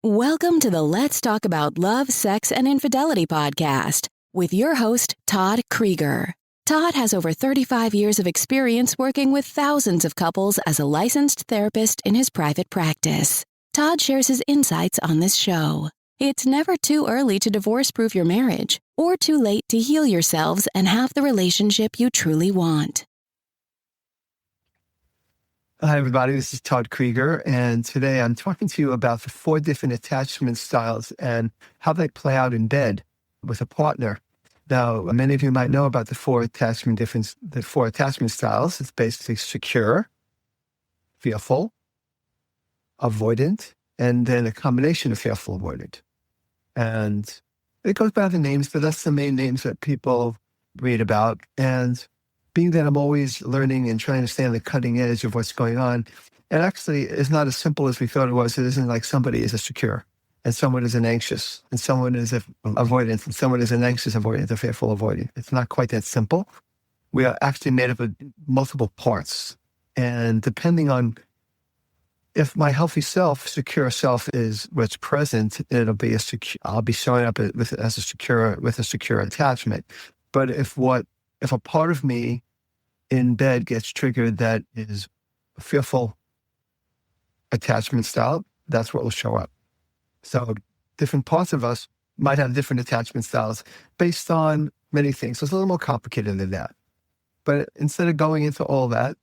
Welcome to the Let's Talk About Love, Sex, and Infidelity podcast with your host, Todd Krieger. Todd has over 35 years of experience working with thousands of couples as a licensed therapist in his private practice. Todd shares his insights on this show. It's never too early to divorce-proof your marriage or too late to heal yourselves and have the relationship you truly want. Hi, everybody. This is Todd Krieger, and today I'm talking to you about the 4 different attachment styles and how they play out in bed with a partner. Now, many of you might know about the 4 attachment styles. It's basically secure, fearful, avoidant, and then a combination of fearful, avoidant. And it goes by the names, but that's the main names that people read about. And being that I'm always learning and trying to stay on the cutting edge of what's going on, it actually is not as simple as we thought it was. It isn't like somebody is a secure and someone is an anxious and someone is an avoidant and someone is an anxious avoidant, a fearful avoidant. It's not quite that simple. We are actually made up of multiple parts. And depending on if my healthy self, secure self is what's present, it'll be I'll be showing up with a secure attachment. But if a part of me in bed gets triggered that is a fearful attachment style, that's what will show up. So different parts of us might have different attachment styles based on many things. So it's a little more complicated than that. But instead of going into all that,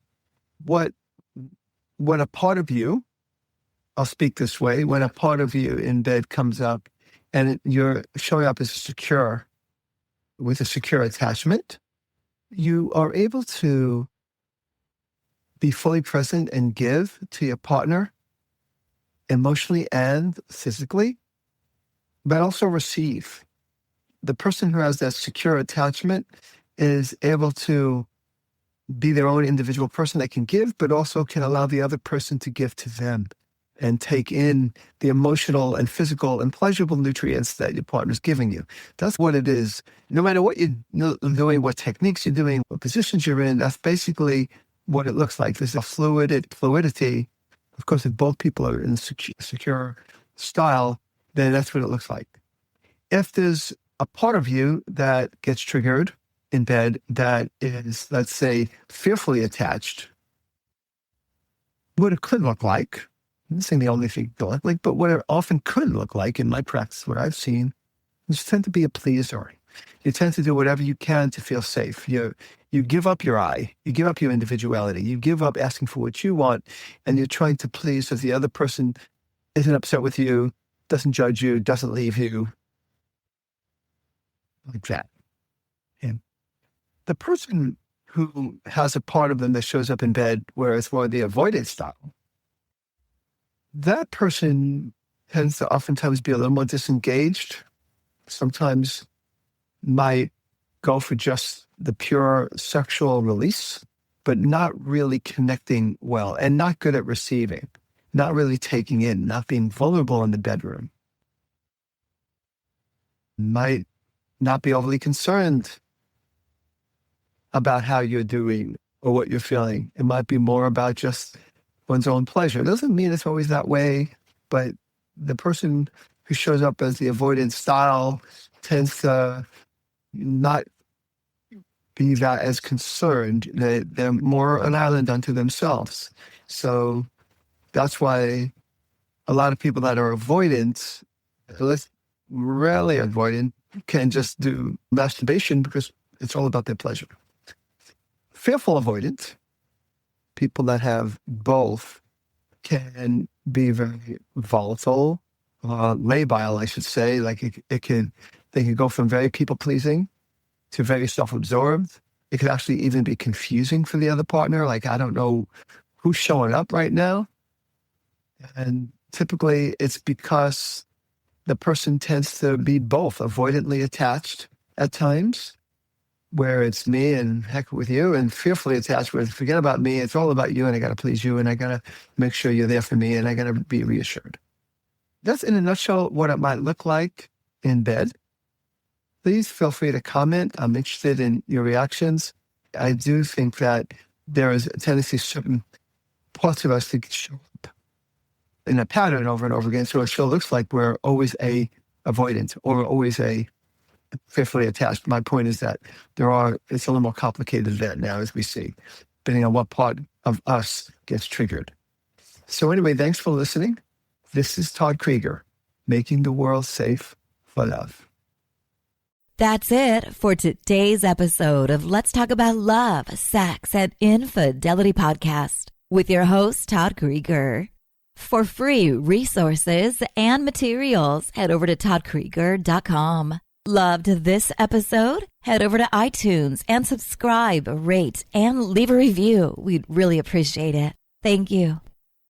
when a part of you, I'll speak this way, when a part of you in bed comes up and you're showing up as with a secure attachment, you are able to be fully present and give to your partner emotionally and physically, but also receive. The person who has that secure attachment is able to be their own individual person that can give, but also can allow the other person to give to them and take in the emotional and physical and pleasurable nutrients that your partner's giving you. That's what it is. No matter what you're doing, what techniques you're doing, what positions you're in, that's basically what it looks like. There's a fluidity. Of course, if both people are in secure style, then that's what it looks like. If there's a part of you that gets triggered in bed that is, let's say, fearfully attached, what it could look like, I'm not saying the only thing to look like, but what it often could look like in my practice, what I've seen, is tend to be a pleaser. You tend to do whatever you can to feel safe. You give up your I, you give up your individuality, you give up asking for what you want, and you're trying to please so the other person isn't upset with you, doesn't judge you, doesn't leave you, like that. And the person who has a part of them that shows up in bed where it's more the avoidant style, that person tends to oftentimes be a little more disengaged, sometimes might go for just the pure sexual release, but not really connecting well and not good at receiving, not really taking in, not being vulnerable in the bedroom. Might not be overly concerned about how you're doing or what you're feeling. It might be more about just one's own pleasure. It doesn't mean it's always that way, but the person who shows up as the avoidant style tends to not be that as concerned. They're more an island unto themselves. So that's why a lot of people that are avoidant, rarely avoidant, can just do masturbation because it's all about their pleasure. Fearful avoidant, people that have both, can be very volatile, labile, I should say. Like they can go from very people-pleasing to very self-absorbed. It could actually even be confusing for the other partner. Like, I don't know who's showing up right now. And typically it's because the person tends to be both avoidantly attached at times, where it's me and heck with you, and fearfully attached with forget about me, it's all about you, and I got to please you, and I got to make sure you're there for me, and I got to be reassured. That's in a nutshell what it might look like in bed. Please feel free to comment. I'm interested in your reactions. I do think that there is a tendency certain parts of us to show up in a pattern over and over again. So it still looks like we're always a avoidant or always a fearfully attached. My point is that it's a little more complicated than that now, as we see, depending on what part of us gets triggered. So anyway, thanks for listening. This is Todd Krieger, making the world safe for love. That's it for today's episode of Let's Talk About Love, Sex, and Infidelity podcast with your host, Todd Krieger. For free resources and materials, head over to toddkrieger.com. Loved this episode? Head over to iTunes and subscribe, rate, and leave a review. We'd really appreciate it. Thank you.